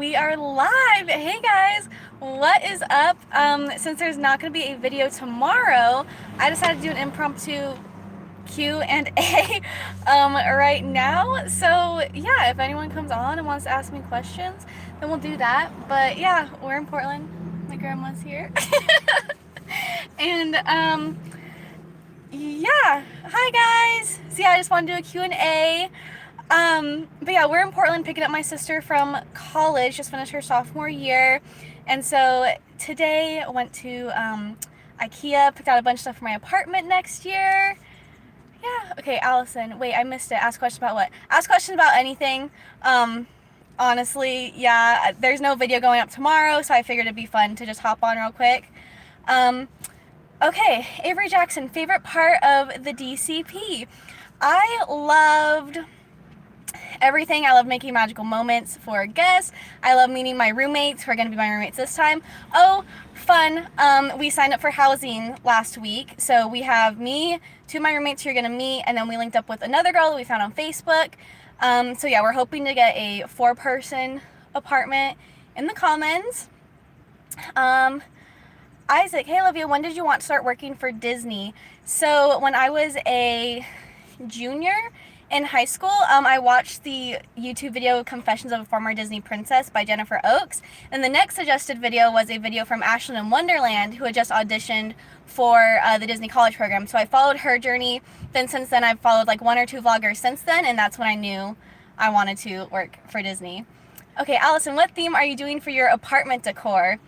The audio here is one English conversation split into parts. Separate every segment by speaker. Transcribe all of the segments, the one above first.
Speaker 1: we are live. Hey guys, what is up? Since there's not going to be a video tomorrow, I decided to do an impromptu Q&A right now. So yeah, if anyone comes on and wants to ask me questions, then we'll do that. But yeah, we're in Portland. My grandma's here. And yeah, hi guys. So yeah, I just want to do a Q&A. But yeah, we're in Portland picking up my sister from college, just finished her sophomore year. And so today I went to IKEA, picked out a bunch of stuff for my apartment next year. Yeah, okay, Allison, wait, I missed it. Ask questions about what? Ask questions about anything. Honestly, yeah, there's no video going up tomorrow, so I figured it'd be fun to just hop on real quick. Okay, Avery Jackson, favorite part of the DCP? I loved everything. I love making magical moments for guests. I love meeting my roommates who are going to be my roommates this time. Oh, fun. We signed up for housing last week. So we have me, two of my roommates who are going to meet, and then we linked up with another girl that we found on Facebook. So yeah, we're hoping to get a 4-person apartment in the Commons. Isaac, hey Olivia, when did you want to start working for Disney? So when I was a junior in high school, I watched the YouTube video Confessions of a Former Disney Princess by Jennifer Oakes, and the next suggested video was a video from Ashlyn in Wonderland, who had just auditioned for the Disney College program. So I followed her journey. Then since then I've followed like 1 or 2 vloggers since then, and that's when I knew I wanted to work for Disney. Okay, Allison, what theme are you doing for your apartment decor?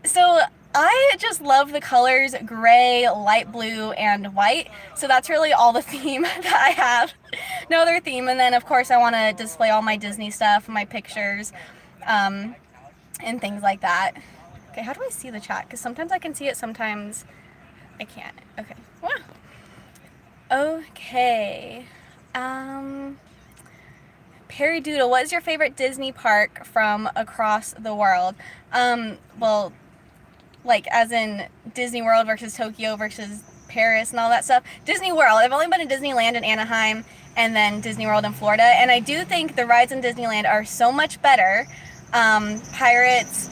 Speaker 1: So I just love the colors gray, light blue, and white. So that's really all the theme that I have. No other theme. And then, of course, I want to display all my Disney stuff, my pictures, and things like that. Okay, how do I see the chat? Because sometimes I can see it, sometimes I can't. Okay. Wow. Okay. Perry Doodle, what is your favorite Disney park from across the world? Well, like as in Disney World versus Tokyo versus Paris and all that stuff. Disney World. I've only been to Disneyland in Anaheim and then Disney World in Florida, and I do think the rides in Disneyland are so much better. Pirates,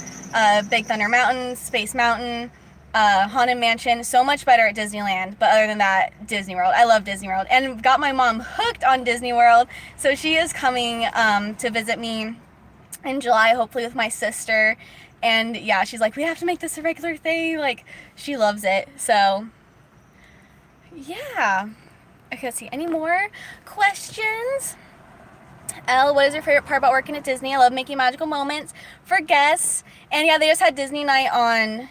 Speaker 1: Big Thunder Mountain, Space Mountain, Haunted Mansion, so much better at Disneyland. But other than that, Disney World. I love Disney World and got my mom hooked on Disney World. So she is coming to visit me in July, hopefully with my sister. And yeah, she's like, we have to make this a regular thing. Like, she loves it. So, yeah. Okay, let's see. Any more questions? Elle, what is your favorite part about working at Disney? I love making magical moments for guests. And yeah, they just had Disney night on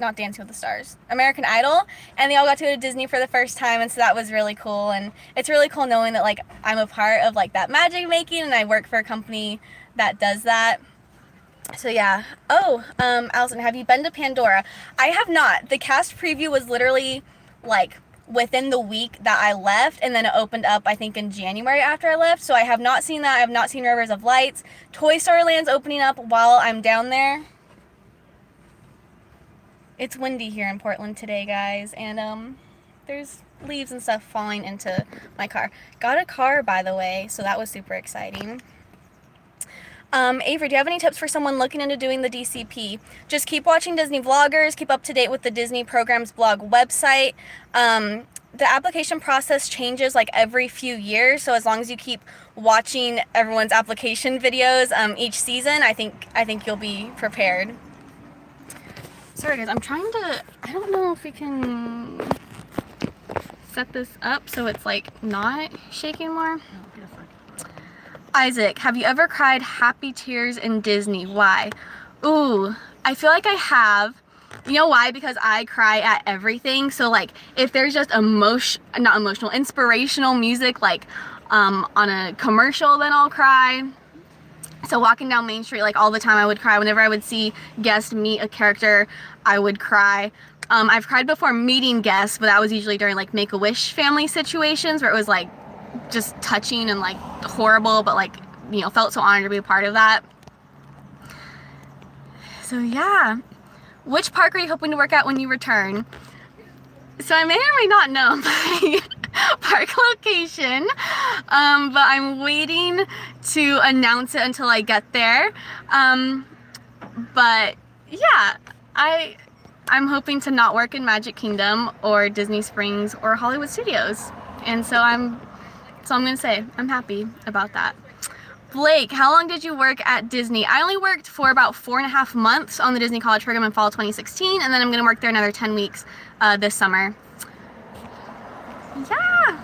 Speaker 1: not Dancing with the Stars, American Idol, and they all got to go to Disney for the first time, and so that was really cool. And it's really cool knowing that like I'm a part of like that magic making, and I work for a company that does that. So yeah. Oh, Allison, have you been to Pandora? I have not. The cast preview was literally like within the week that I left, and then it opened up I think in January after I left, so I have not seen that. I have not seen Rivers of Lights. Toy Story Land's opening up while I'm down there. It's windy here in Portland today, guys, and there's leaves and stuff falling into my car. Got a car, by the way, so that was super exciting. Avery, do you have any tips for someone looking into doing the DCP? Just keep watching Disney vloggers, keep up to date with the Disney Programs blog website. The application process changes like every few years, so as long as you keep watching everyone's application videos each season, I think you'll be prepared. Sorry guys, I'm trying to, I don't know if we can set this up so it's like not shaking more. Isaac, have you ever cried happy tears in Disney? Why? Ooh, I feel like I have. You know why? Because I cry at everything. So like if there's just inspirational music like on a commercial, then I'll cry. So walking down Main Street like all the time I would cry. Whenever I would see guests meet a character, I would cry. I've cried before meeting guests, but that was usually during like Make-A-Wish family situations where it was like just touching and like horrible, but like, you know, felt so honored to be a part of that. So yeah. Which park are you hoping to work at when you return? So I may or may not know park location, but I'm waiting to announce it until I get there. But yeah, I'm hoping to not work in Magic Kingdom or Disney Springs or Hollywood Studios, and so I'm gonna say I'm happy about that. Blake, how long did you work at Disney? I only worked for about 4.5 months on the Disney College program in fall 2016, and then I'm gonna work there another 10 weeks this summer. Yeah.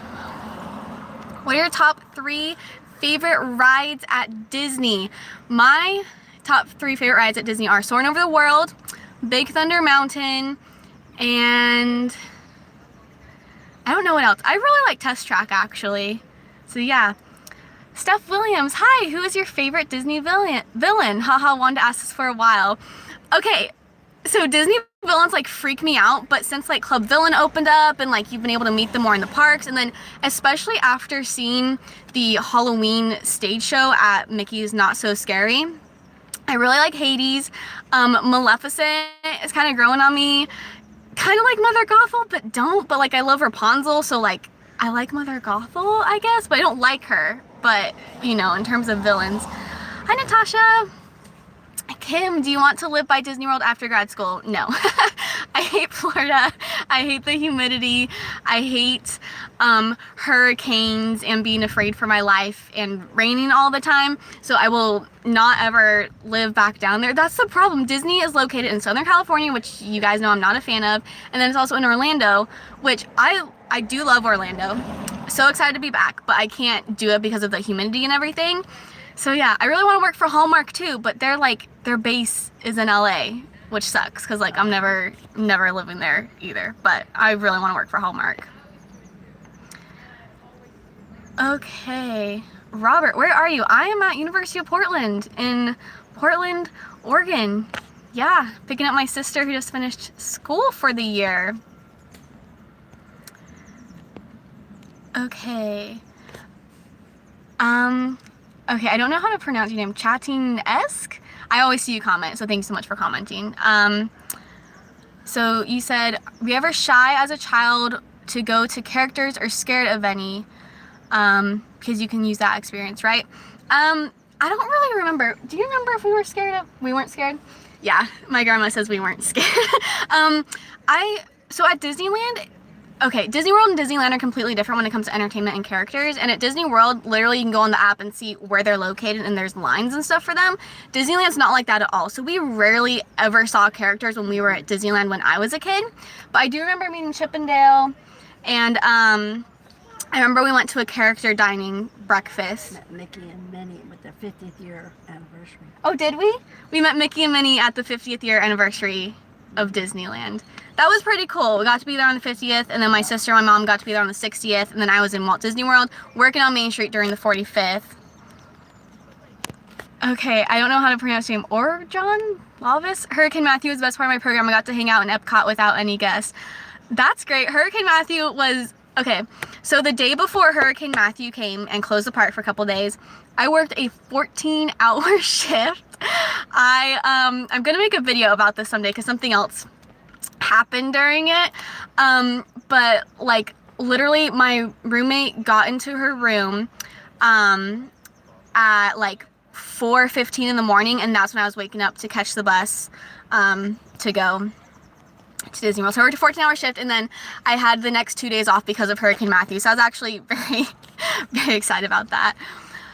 Speaker 1: What are your top 3 favorite rides at Disney? My top 3 favorite rides at Disney are Soarin' Over the World, Big Thunder Mountain, and I don't know what else. I really like Test Track, actually. So yeah. Steph Williams, hi, who is your favorite Disney villain? Haha, wanted to ask this for a while. Okay, so Disney villains like freak me out, but since like Club Villain opened up and like you've been able to meet them more in the parks, and then especially after seeing the Halloween stage show at Mickey's Not So Scary, I really like Hades. Maleficent is kind of growing on me. Kind of like Mother Gothel, but like I love Rapunzel, so like I like Mother Gothel, I guess, but I don't like her. But, you know, in terms of villains. Hi, Natasha. Kim, do you want to live by Disney World after grad school? No. I hate Florida. I hate the humidity. I hate hurricanes and being afraid for my life and raining all the time. So I will not ever live back down there. That's the problem. Disney is located in Southern California, which you guys know I'm not a fan of. And then it's also in Orlando, which I do love Orlando. So excited to be back, but I can't do it because of the humidity and everything. So yeah, I really want to work for Hallmark too, but their base is in LA, which sucks because like I'm never living there either, but I really want to work for Hallmark. Okay, Robert, where are you? I am at University of Portland in Portland, Oregon. Yeah, picking up my sister who just finished school for the year. Okay. Okay, I don't know how to pronounce your name. Chatting-esque? I always see you comment, so thanks so much for commenting. So you said, were you ever shy as a child to go to characters or scared of any? Because you can use that experience, right? I don't really remember. Do you remember if we were scared of? We weren't scared? Yeah, my grandma says we weren't scared. So at Disneyland, okay, Disney World and Disneyland are completely different when it comes to entertainment and characters. And at Disney World, literally you can go on the app and see where they're located and there's lines and stuff for them. Disneyland's not like that at all. So we rarely ever saw characters when we were at Disneyland when I was a kid. But I do remember meeting Chip and Dale. And I remember we went to a character dining breakfast.
Speaker 2: Met Mickey and Minnie with their 50th year anniversary.
Speaker 1: Oh, did we? We met Mickey and Minnie at the 50th year anniversary of Disneyland. That was pretty cool. We got to be there on the 50th, and then my sister and my mom got to be there on the 60th, and then I was in Walt Disney World working on Main Street during the 45th. Okay, I don't know how to pronounce your name. John Lavis? Hurricane Matthew was the best part of my program. I got to hang out in Epcot without any guests. That's great. Hurricane Matthew was... Okay, so the day before Hurricane Matthew came and closed the park for a couple days, I worked a 14-hour shift. I'm gonna make a video about this someday because something else happened during it. But like literally my roommate got into her room at like 4:15 in the morning, and that's when I was waking up to catch the bus to go to Disney World. So I worked a 14-hour shift, and then I had the next 2 days off because of Hurricane Matthew. So I was actually very, very excited about that.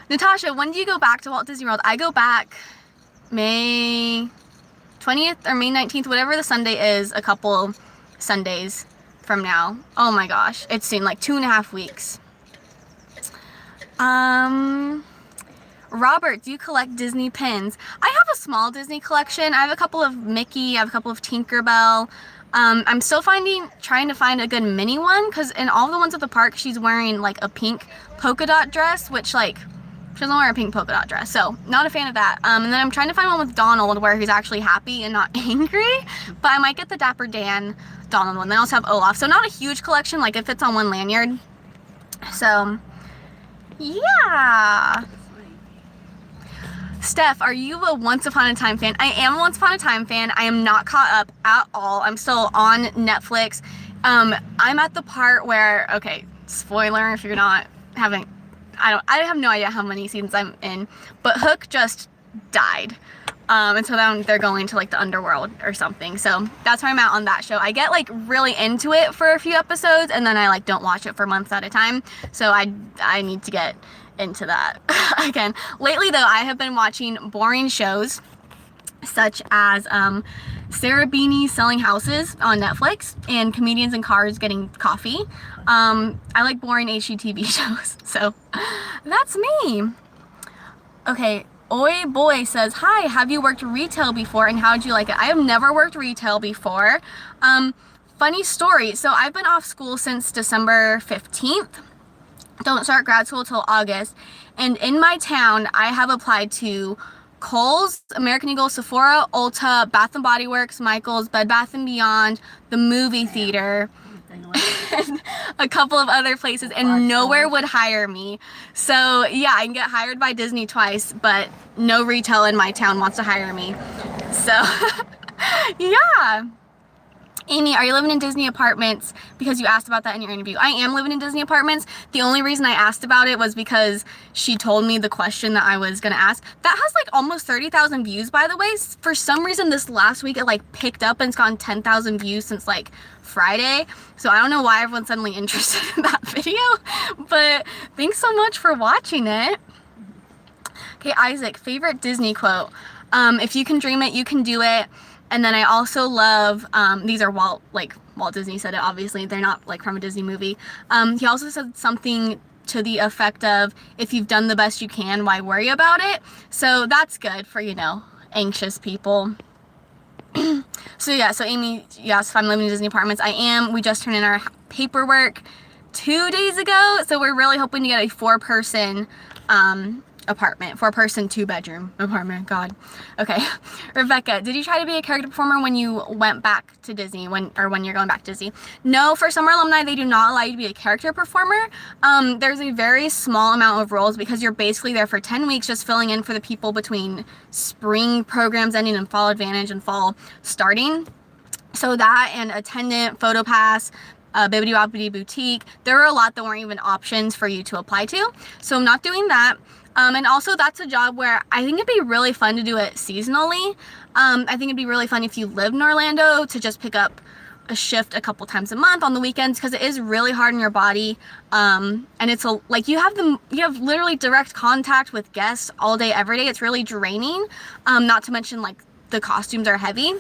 Speaker 1: Natasha, when do you go back to Walt Disney World? I go back May 20th or May 19th, whatever the Sunday is, a couple Sundays from now. Oh my gosh, it's soon, like 2.5 weeks. Robert, do you collect Disney pins? I have a small Disney collection. I have a couple of Mickey, I have a couple of Tinkerbell. I'm still trying to find a good mini one, because in all the ones at the park, she's wearing like a pink polka dot dress, which like, she doesn't wear a pink polka dot dress, so not a fan of that. And then I'm trying to find one with Donald where he's actually happy and not angry, but I might get the Dapper Dan Donald one. They also have Olaf, so not a huge collection, like it fits on one lanyard. So, yeah. Steph, are you a Once Upon a Time fan? I am a Once Upon a Time fan. I am not caught up at all. I'm still on Netflix. I'm at the part where, okay, spoiler if you're not haven't, I have no idea how many seasons I'm in, but Hook just died. And so then they're going to like the underworld or something. So that's where I'm at on that show. I get like really into it for a few episodes and then I like don't watch it for months at a time. So I need to get into that again. Lately though, I have been watching boring shows such as Sarah Beanie Selling Houses on Netflix and Comedians in Cars Getting Coffee. I like boring HGTV shows, so that's me. Okay, Oi Boy says, hi, have you worked retail before and how did you like it? I have never worked retail before. Funny story, so I've been off school since December 15th. Don't start grad school till August. And in my town, I have applied to Kohl's, American Eagle, Sephora, Ulta, Bath & Body Works, Michael's, Bed Bath & Beyond, the movie theater, and a couple of other places, and nowhere would hire me. So yeah, I can get hired by Disney twice, but no retail in my town wants to hire me. So yeah. Amy, are you living in Disney apartments? Because you asked about that in your interview. I am living in Disney apartments. The only reason I asked about it was because she told me the question that I was gonna ask. That has like almost 30,000 views, by the way. For some reason this last week it like picked up and it's gone 10,000 views since like Friday. So I don't know why everyone's suddenly interested in that video, but thanks so much for watching it. Okay, Isaac, favorite Disney quote. If you can dream it, you can do it. And then I also love, these are Walt Disney said it, obviously, they're not like from a Disney movie. He also said something to the effect of, if you've done the best you can, why worry about it? So that's good for, you know, anxious people. So yeah, so Amy, yes, if I'm living in Disney apartments, I am. We just turned in our paperwork 2 days ago. So we're really hoping to get a 4-person, apartment, 4-person, 2-bedroom apartment. God. Okay. Rebecca, did you try to be a character performer when you went back to Disney, when you're going back to Disney? No, for summer alumni, they do not allow you to be a character performer. There's a very small amount of roles because you're basically there for 10 weeks just filling in for the people between spring programs ending and fall advantage and fall starting. So that and attendant, photo pass, Bibbidi Bobbidi Boutique, there were a lot that weren't even options for you to apply to. So I'm not doing that. And also that's a job where I think it'd be really fun to do it seasonally. I think it'd be really fun if you lived in Orlando to just pick up a shift a couple times a month on the weekends, because it is really hard on your body. And it's like you have literally direct contact with guests all day, every day. It's really draining. Not to mention like the costumes are heavy.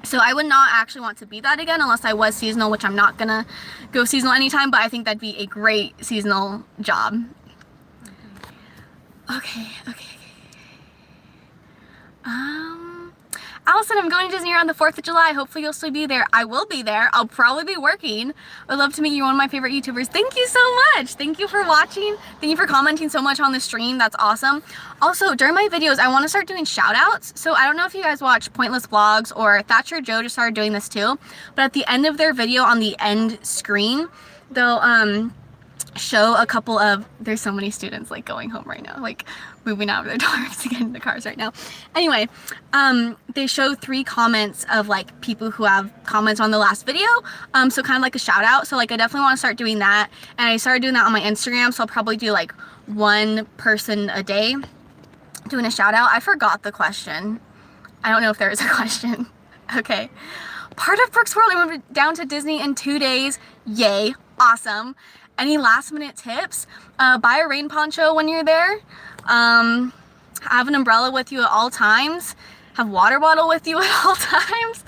Speaker 1: So I would not actually want to be that again unless I was seasonal, which I'm not gonna go seasonal anytime, but I think that'd be a great seasonal job. Okay. Allison, I'm going to Disney around the 4th of July. Hopefully you'll still be there. I will be there. I'll probably be working. I'd love to meet you, one of my favorite YouTubers. Thank you so much. Thank you for watching. Thank you for commenting so much on the stream. That's awesome. Also, during my videos, I want to start doing shout outs. So I don't know if you guys watch Pointless Vlogs, or Thatcher Joe just started doing this too. But at the end of their video, on the end screen, they'll show a couple of, there's so many students like going home right now, like moving out of their dorms to get in the cars right now. Anyway, they show 3 comments of like people who have comments on the last video. So kind of like a shout out. So like I definitely want to start doing that. And I started doing that on my Instagram. So I'll probably do like 1 person a day doing a shout out. I forgot the question. I don't know if there is a question. Okay. Part of Brooks World, I went down to Disney in 2 days. Yay. Awesome. Any last minute tips? Buy a rain poncho when you're there. Have an umbrella with you at all times. Have water bottle with you at all times.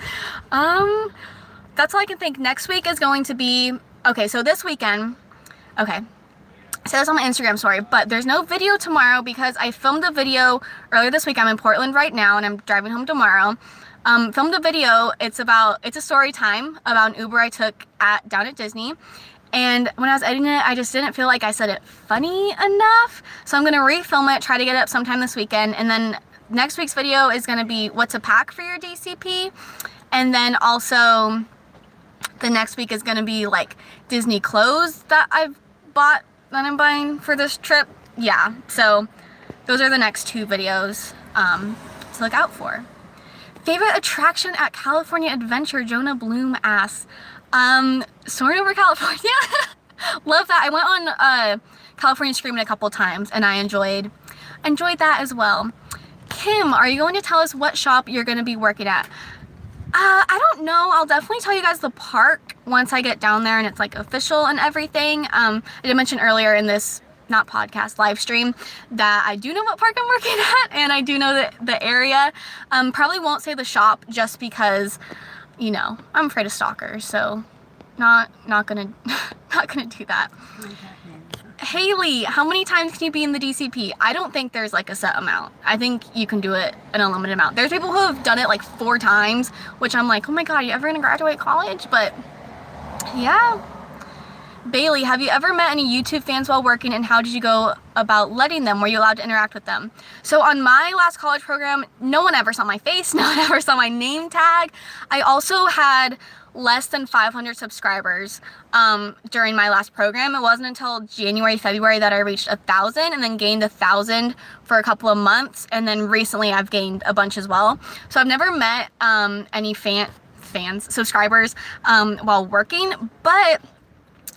Speaker 1: That's all I can think. Next week is going to be, okay, so this weekend, okay, so that's on my Instagram story, but there's no video tomorrow because I filmed a video earlier this week. I'm in Portland right now and I'm driving home tomorrow. Filmed a video. It's a story time about an Uber I took down at Disney. And when I was editing it, I just didn't feel like I said it funny enough. So I'm going to refilm it, try to get it up sometime this weekend. And then next week's video is going to be what to pack for your DCP. And then also the next week is going to be like Disney clothes that I've bought that I'm buying for this trip. Yeah, so those are the next 2 videos to look out for. Favorite attraction at California Adventure, Jonah Bloom asks. Soaring over California. Love that. I went on California Screaming a couple times, and I enjoyed that as well. Kim, are you going to tell us what shop you're going to be working at? I don't know. I'll definitely tell you guys the park once I get down there and it's like official and everything. I did mention earlier in this, not podcast, live stream, that I do know what park I'm working at, and I do know the area. Probably won't say the shop just because, you know, I'm afraid of stalkers, so not gonna do that. Haley, how many times can you be in the DCP? I don't think there's like a set amount. I think you can do it an unlimited amount. There's people who have done it like 4 times, which I'm like, oh my god, are you ever gonna graduate college? But yeah. Bailey, have you ever met any YouTube fans while working, and how did you go about letting them? Were you allowed to interact with them? So on my last college program, no one ever saw my face, no one ever saw my name tag. I also had less than 500 subscribers during my last program. It wasn't until January, February that I reached 1,000, and then gained 1,000 for a couple of months, and then recently I've gained a bunch as well. So I've never met any subscribers while working, but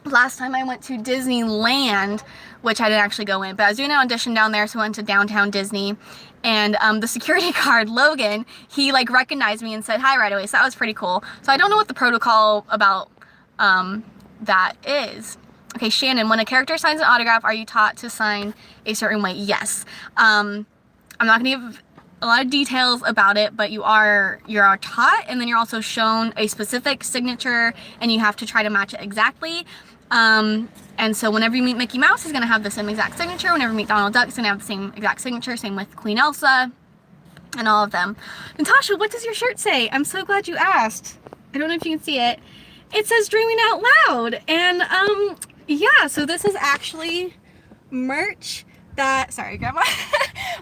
Speaker 1: last time I went to Disneyland, which I didn't actually go in, but I was doing an audition down there, so I went to downtown Disney, and the security guard, Logan, he like recognized me and said hi right away, so that was pretty cool. So I don't know what the protocol about that is. Okay, Shannon, when a character signs an autograph, are you taught to sign a certain way? Yes. I'm not gonna give a lot of details about it, but you are taught, and then you're also shown a specific signature, and you have to try to match it exactly. And so whenever you meet Mickey Mouse, he's gonna have the same exact signature. Whenever you meet Donald Duck, he's gonna have the same exact signature. Same with Queen Elsa and all of them. Natasha, what does your shirt say? I'm so glad you asked. I don't know if you can see it. It says Dreaming Out Loud. And yeah, so this is actually merch that, sorry grandma,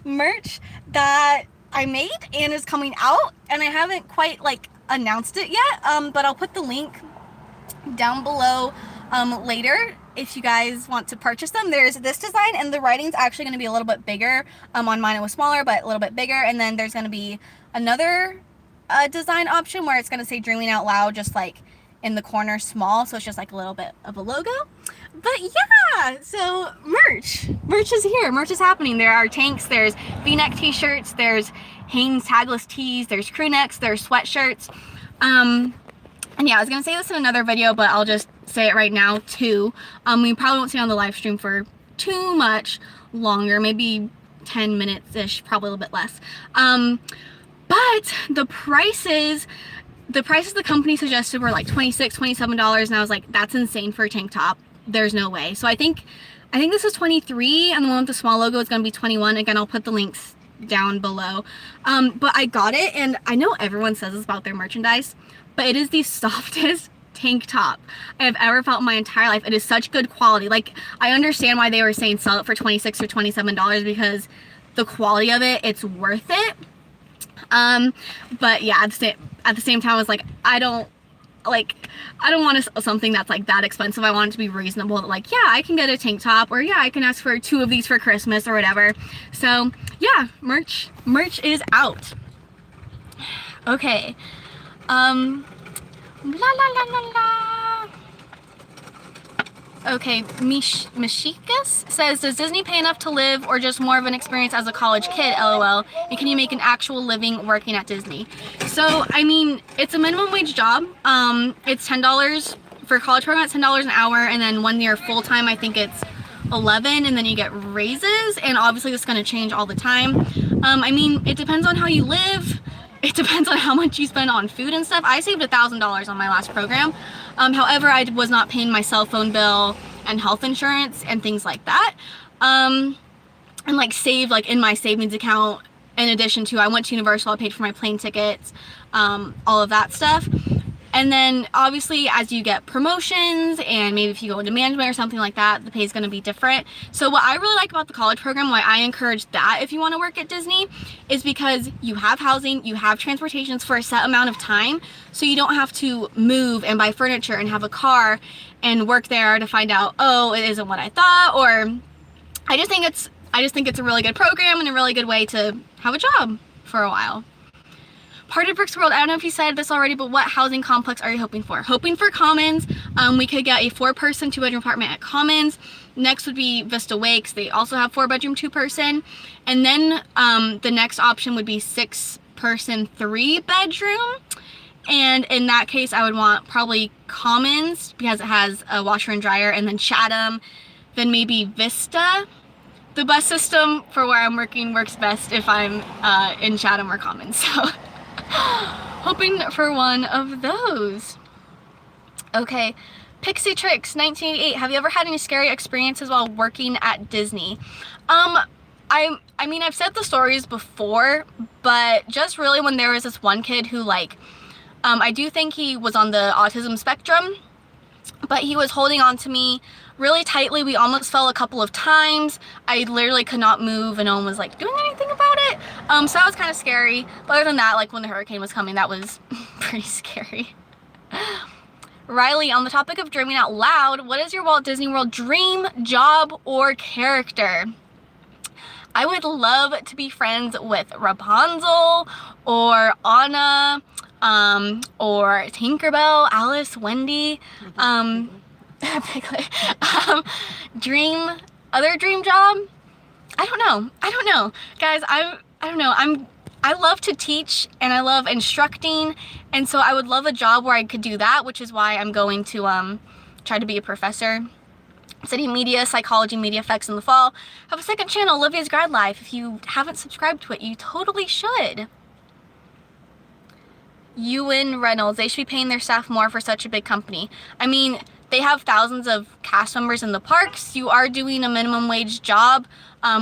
Speaker 1: merch that I made and is coming out, and I haven't quite like announced it yet, but I'll put the link down below later if you guys want to purchase them. There's this design, and the writing's actually going to be a little bit bigger. On mine it was smaller, but a little bit bigger, and then there's going to be another design option where it's going to say Dreaming Out Loud just like in the corner small, so it's just like a little bit of a logo. But yeah, so merch is here, merch is happening. There are tanks, there's v-neck t-shirts, there's Hanes tagless tees, there's crew necks, there's sweatshirts. And yeah, I was gonna say this in another video, but I'll just say it right now too. We probably won't see it on the live stream for too much longer, maybe 10 minutes-ish, probably a little bit less. But the prices the company suggested were like $26, $27, and I was like, that's insane for a tank top. There's no way. So I think this is 23, and the one with the small logo is gonna be 21. Again, I'll put the links down below. But I got it, and I know everyone says this about their merchandise, but it is the softest tank top I have ever felt in my entire life. It is such good quality. Like, I understand why they were saying sell it for $26 or $27, because the quality of it, it's worth it. But yeah, at the same time, I was like, I don't want something that's like that expensive. I want it to be reasonable, that like, yeah, I can get a tank top, or yeah, I can ask for 2 of these for Christmas or whatever. So yeah, merch is out. Okay. La la la la la. Okay, Mishikas says, does Disney pay enough to live, or just more of an experience as a college kid, LOL? And can you make an actual living working at Disney? So, I mean, it's a minimum wage job. It's $10 for a college program, it's $10 an hour, and then 1 year full-time, I think it's 11, and then you get raises, and obviously this is going to change all the time. I mean, it depends on how you live. It depends on how much you spend on food and stuff. I saved $1,000 on my last program. However, I was not paying my cell phone bill and health insurance and things like that. And like saved like in my savings account, in addition to, I went to Universal, I paid for my plane tickets, all of that stuff. And then obviously as you get promotions, and maybe if you go into management or something like that, the pay is going to be different. So what I really like about the college program, why I encourage that if you want to work at Disney, is because you have housing, you have transportations for a set amount of time, so you don't have to move and buy furniture and have a car and work there to find out, oh, it isn't what I thought. Or I just think it's a really good program and a really good way to have a job for a while. Part of Brooks World, I don't know if you said this already, but what housing complex are you hoping for? Hoping for Commons. We could get a 4-person, 2-bedroom apartment at Commons. Next would be Vista Wakes. They also have 4-bedroom, 2-person. And then the next option would be 6-person, 3-bedroom. And in that case, I would want probably Commons because it has a washer and dryer, and then Chatham, then maybe Vista. The bus system for where I'm working works best if I'm in Chatham or Commons, so hoping for one of those. Okay, Pixie Tricks 1988. Have you ever had any scary experiences while working at Disney? I mean, I've said the stories before, but just really when there was this one kid who like, I do think he was on the autism spectrum, but he was holding on to me really tightly. We almost fell a couple of times. I literally could not move and no one was like doing anything about it. So that was kind of scary. But other than that, like when the hurricane was coming, that was pretty scary. Riley, on the topic of dreaming out loud, what is your Walt Disney World dream, job, or character? I would love to be friends with Rapunzel or Anna, or Tinkerbell, Alice, Wendy, Piglet. Other dream job? I don't know. Guys, I don't know. I love to teach and I love instructing, and so I would love a job where I could do that, which is why I'm going to try to be a professor. Studying media, psychology, media effects in the fall. I have a second channel, Olivia's Grad Life. If you haven't subscribed to it, you totally should. Ewan Reynolds, they should be paying their staff more for such a big company. I mean, they have thousands of cast members in the parks. You are doing a minimum wage job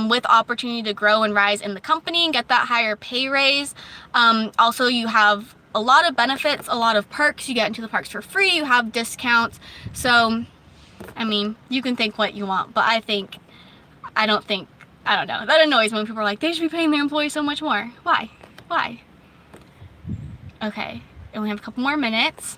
Speaker 1: with opportunity to grow and rise in the company and get that higher pay raise. Also, you have a lot of benefits, a lot of perks. You get into the parks for free, you have discounts. So, I mean, you can think what you want, but I don't know. That annoys me when people are like, they should be paying their employees so much more. Why? Okay, and we have a couple more minutes.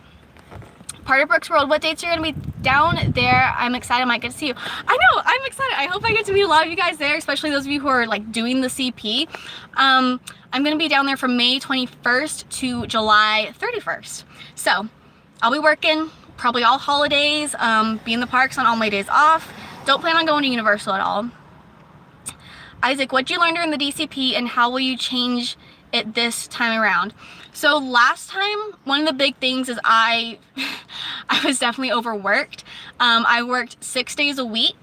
Speaker 1: Part of Brooks World, what dates are you going to be down there? I'm excited I might get to see you. I know, I'm excited. I hope I get to meet a lot of you guys there, especially those of you who are like doing the CP. I'm going to be down there from May 21st to July 31st. So I'll be working probably all holidays, be in the parks on all my days off. Don't plan on going to Universal at all. Isaac, what did you learn during the DCP and how will you change it this time around? So last time, one of the big things is I was definitely overworked. I worked 6 days a week,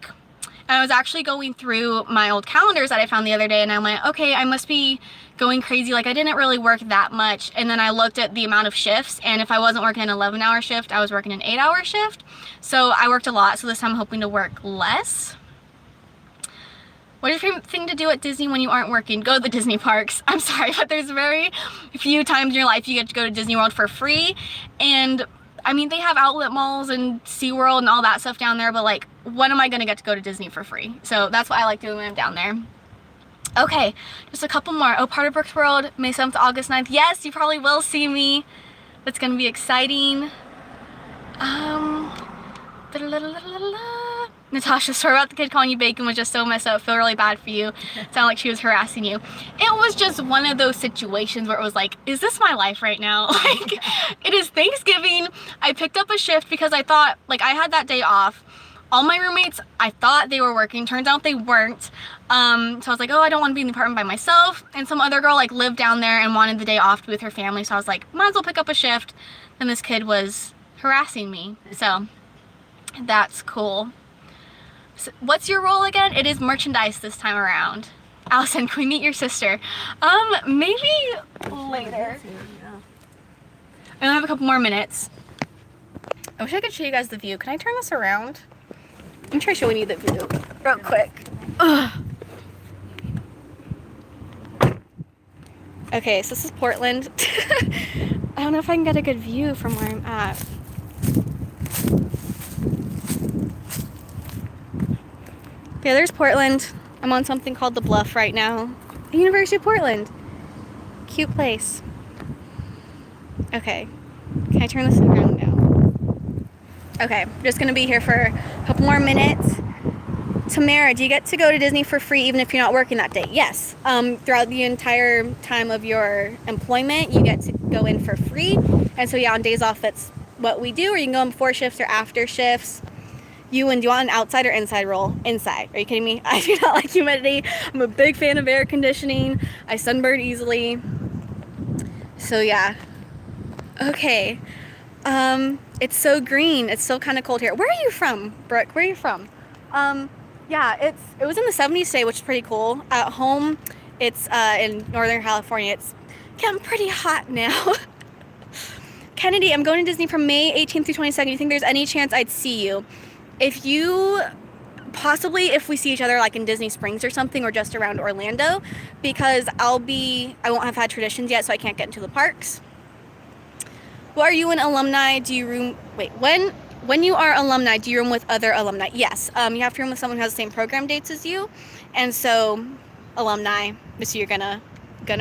Speaker 1: and I was actually going through my old calendars that I found the other day, and I'm like, okay, I must be going crazy. Like, I didn't really work that much. And then I looked at the amount of shifts, and if I wasn't working an 11-hour shift, I was working an 8-hour shift. So I worked a lot. So this time I'm hoping to work less. What is your favorite thing to do at Disney when you aren't working? Go to the Disney parks. I'm sorry, but there's very few times in your life you get to go to Disney World for free. And I mean, they have outlet malls and SeaWorld and all that stuff down there, but like, when am I gonna get to go to Disney for free? So that's what I like doing when I'm down there. Okay, just a couple more. Oh, part of Brooks World, May 7th to August 9th. Yes, you probably will see me. That's gonna be exciting. Natasha, sorry about the kid calling you bacon, was just so messed up. Feel really bad for you. Sound like she was harassing you. It was just one of those situations where it was like, is this my life right now? Like, it is Thanksgiving. I picked up a shift because I thought, like, I had that day off. All my roommates, I thought they were working. Turns out they weren't. So I was like, oh, I don't want to be in the apartment by myself. And some other girl, like, lived down there and wanted the day off to be with her family. So I was like, might as well pick up a shift. And this kid was harassing me. So that's cool. So what's your role again? It is merchandise this time around. Allison, can we meet your sister? Maybe later. I only have a couple more minutes. I wish I could show you guys the view. Can I turn this around? I'm trying showing you the view real quick. Ugh. Okay, so this is Portland. I don't know if I can get a good view from where I'm at. Yeah, there's Portland. I'm on something called The Bluff right now. The University of Portland. Cute place. Okay. Can I turn this around now? Okay, I'm just gonna be here for a couple more minutes. Tamara, do you get to go to Disney for free even if you're not working that day? Yes. Throughout the entire time of your employment, you get to go in for free. And so yeah, on days off, that's what we do. Or you can go in before shifts or after shifts. Do you want an outside or inside role? Inside. Are you kidding me? I do not like humidity. I'm a big fan of air conditioning. I sunburn easily. So yeah. Okay. It's so green. It's still kind of cold here. Where are you from, Brooke? Where are you from? Yeah, it was in the 70s today, which is pretty cool. At home, it's in Northern California. It's getting pretty hot now. Kennedy, I'm going to Disney from May 18th through 22nd. Do you think there's any chance I'd see you? If we see each other like in Disney Springs or something, or just around Orlando, because I won't have had traditions yet, so I can't get into the parks. Well, are you an alumni? When you are alumni, do you room with other alumni? Yes. You have to room with someone who has the same program dates as you. And so, alumni is who you're gonna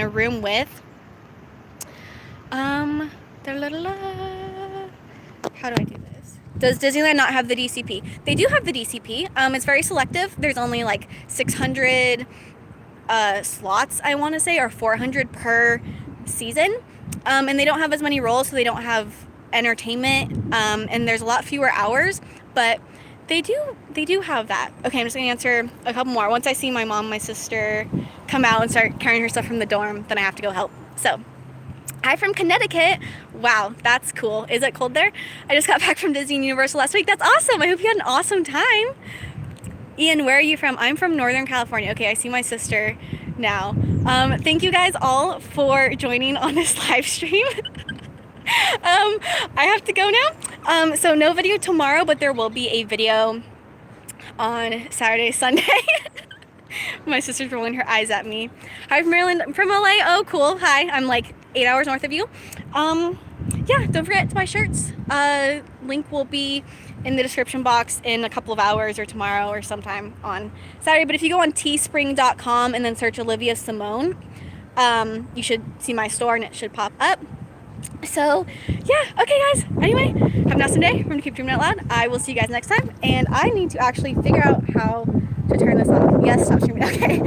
Speaker 1: room with. How do I do this? Does Disneyland not have the DCP? They do have the DCP. It's very selective. There's only like 600 slots, I want to say, or 400 per season. And they don't have as many roles, so they don't have entertainment, and there's a lot fewer hours, but they do have that. Okay, I'm just gonna answer a couple more. Once I see my mom, my sister come out and start carrying her stuff from the dorm, then I have to go help. So, hi from Connecticut. Wow, that's cool. Is it cold there? I just got back from Disney and Universal last week. That's awesome. I hope you had an awesome time. Ian, where are you from? I'm from Northern California. Okay, I see my sister now. Thank you guys all for joining on this live stream. I have to go now. So no video tomorrow, but there will be a video on Saturday, Sunday. My sister's rolling her eyes at me. Hi from Maryland. I'm from LA. Oh, cool. Hi. I'm like 8 hours north of you. Yeah, don't forget to buy shirts. Link will be in the description box in a couple of hours, or tomorrow, or sometime on Saturday. But if you go on teespring.com and then search Olivia Simone, you should see my store and it should pop up. So yeah, okay guys, anyway, have an awesome day. We're gonna keep dreaming out loud. I will see you guys next time, and I need to actually figure out how to turn this off. Yes, stop streaming. Okay,